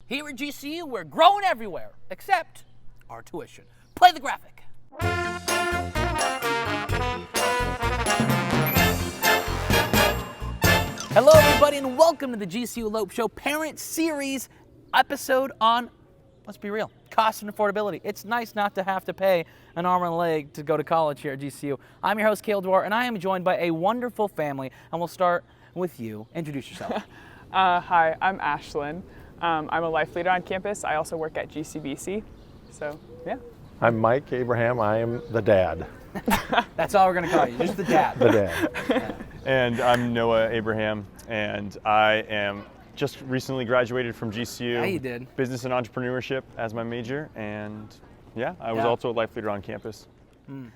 Here at GCU, we're growing everywhere, except our tuition. Play the graphic. Hello, everybody, and welcome to the GCU Lope Show Parent Series episode on, let's be real, cost and affordability. It's nice not to have to pay an arm and a leg to go to college here at GCU. I'm your host, Caleb Duarte, and I am joined by a wonderful family, and we'll start with you. Introduce yourself. Hi, I'm Ashlyn. I'm a life leader on campus. I also work at GCBC, so yeah. I'm Mike Abraham. I am the dad. That's all we're going to call you, just the dad. The dad. And I'm Noah Abraham, and I am just recently graduated from GCU. Yeah, you did. Business and entrepreneurship as my major, and yeah, I was also a life leader on campus.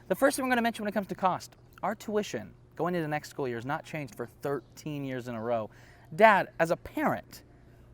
The first thing we're going to mention when it comes to cost, our tuition going into the next school year has not changed for 13 years in a row. Dad, as a parent,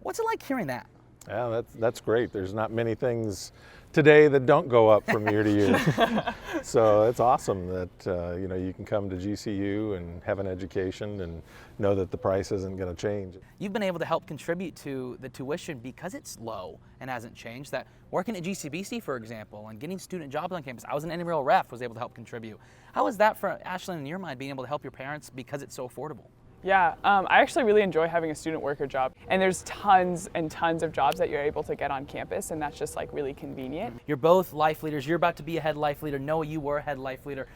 what's it like hearing that? Yeah, that's great. There's not many things today that don't go up from year to year. So it's awesome that you can come to GCU and have an education and know that the price isn't going to change. You've been able to help contribute to the tuition because it's low and hasn't changed. That working at GCBC, for example, and getting student jobs on campus, I was an intramural ref, was able to help contribute. How was that for Ashlyn in your mind, being able to help your parents because it's so affordable? Yeah, I actually really enjoy having a student worker job, and there's tons and tons of jobs that you're able to get on campus, and that's just like really convenient. You're both life leaders. You're about to be a head life leader. Noah, you were a head life leader.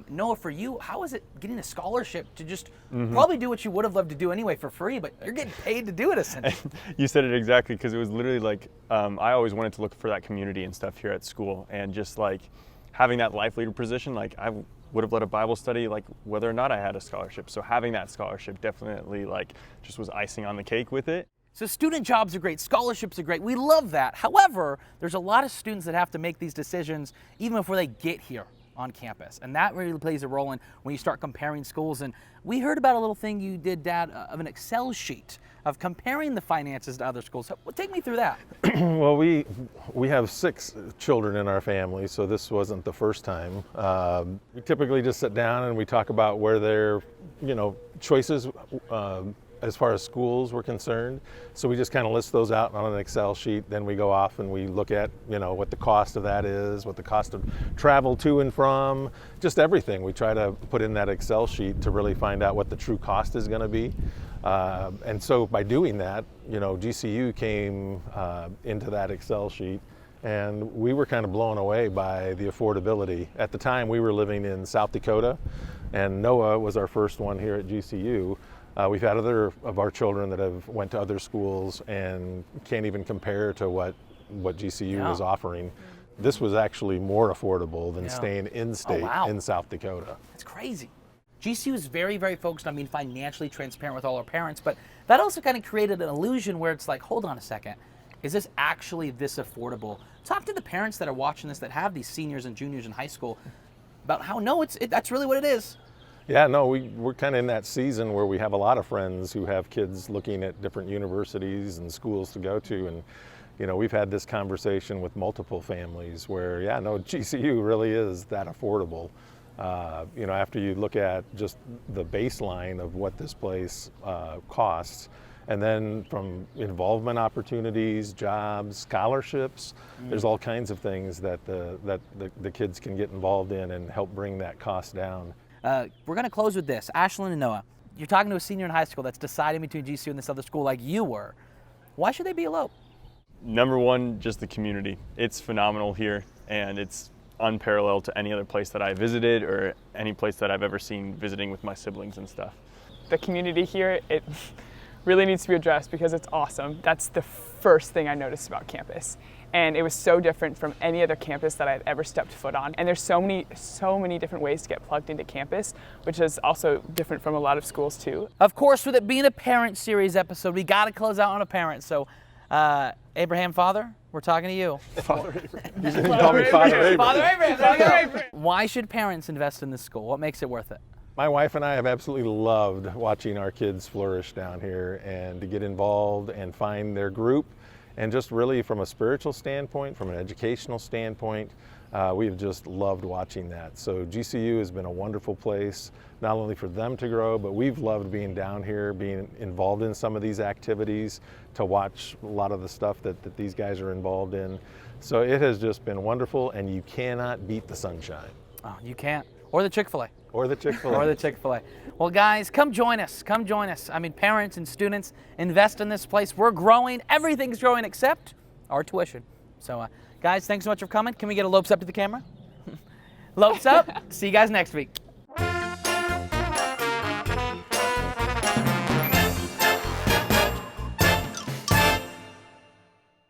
Noah, for you, how is it getting a scholarship to just probably do what you would have loved to do anyway for free, but you're getting paid to do it essentially? You said it exactly, because it was literally like, I always wanted to look for that community and stuff here at school, and just like having that life leader position, like I would have led a Bible study like whether or not I had a scholarship. So having that scholarship definitely like just was icing on the cake with it. So student jobs are great, scholarships are great, we love that. However, there's a lot of students that have to make these decisions even before they get here on campus. And that really plays a role in when you start comparing schools. And we heard about a little thing you did, Dad, of an Excel sheet of comparing the finances to other schools. So, take me through that. Well, we have 6 children in our family, so this wasn't the first time. We typically just sit down and we talk about where their, choices as far as schools were concerned. So we just kind of list those out on an Excel sheet. Then we go off and we look at, what the cost of that is, what the cost of travel to and from, just everything. We try to put in that Excel sheet to really find out what the true cost is going to be. And so by doing that, GCU came into that Excel sheet, and we were kind of blown away by the affordability. At the time, we were living in South Dakota, and Noah was our first one here at GCU. We've had other of our children that have went to other schools and can't even compare to what GCU was offering. This was actually more affordable than staying in-state in South Dakota. That's crazy. GCU is very, very focused on being financially transparent with all our parents, but that also kind of created an illusion where it's like, hold on a second, is this actually this affordable? Talk to the parents that are watching this that have these seniors and juniors in high school about how, no, that's really what it is. Yeah, no, we're kind of in that season where we have a lot of friends who have kids looking at different universities and schools to go to, and we've had this conversation with multiple families where, GCU really is that affordable. After you look at just the baseline of what this place costs, and then from involvement opportunities, jobs, scholarships, there's all kinds of things that the kids can get involved in and help bring that cost down. We're going to close with this. Ashlyn and Noah, you're talking to a senior in high school that's deciding between GCU and this other school like you were. Why should they be at Lope? Number one, just the community. It's phenomenal here, and it's unparalleled to any other place that I visited or any place that I've ever seen visiting with my siblings and stuff. The community here, it really needs to be addressed because it's awesome. That's the first thing I noticed about campus. And it was so different from any other campus that I'd ever stepped foot on. And there's so many different ways to get plugged into campus, which is also different from a lot of schools too. Of course, with it being a parent series episode, we got to close out on a parent. So, Abraham, father, we're talking to you. Father Abraham. You can call me Father Abraham. Father Abraham. Father Abraham. Why should parents invest in this school? What makes it worth it? My wife and I have absolutely loved watching our kids flourish down here and to get involved and find their group and just really from a spiritual standpoint, from an educational standpoint, we have just loved watching that. So GCU has been a wonderful place, not only for them to grow, but we've loved being down here, being involved in some of these activities, to watch a lot of the stuff that these guys are involved in. So it has just been wonderful, and you cannot beat the sunshine. Oh, you can't. Or the Chick-fil-A. Or the Chick-fil-A. Or the Chick-fil-A. Well, guys, come join us. Come join us. I mean, parents and students, invest in this place. We're growing. Everything's growing except our tuition. So, guys, thanks so much for coming. Can we get a Lopes up to the camera? Lopes up. See you guys next week.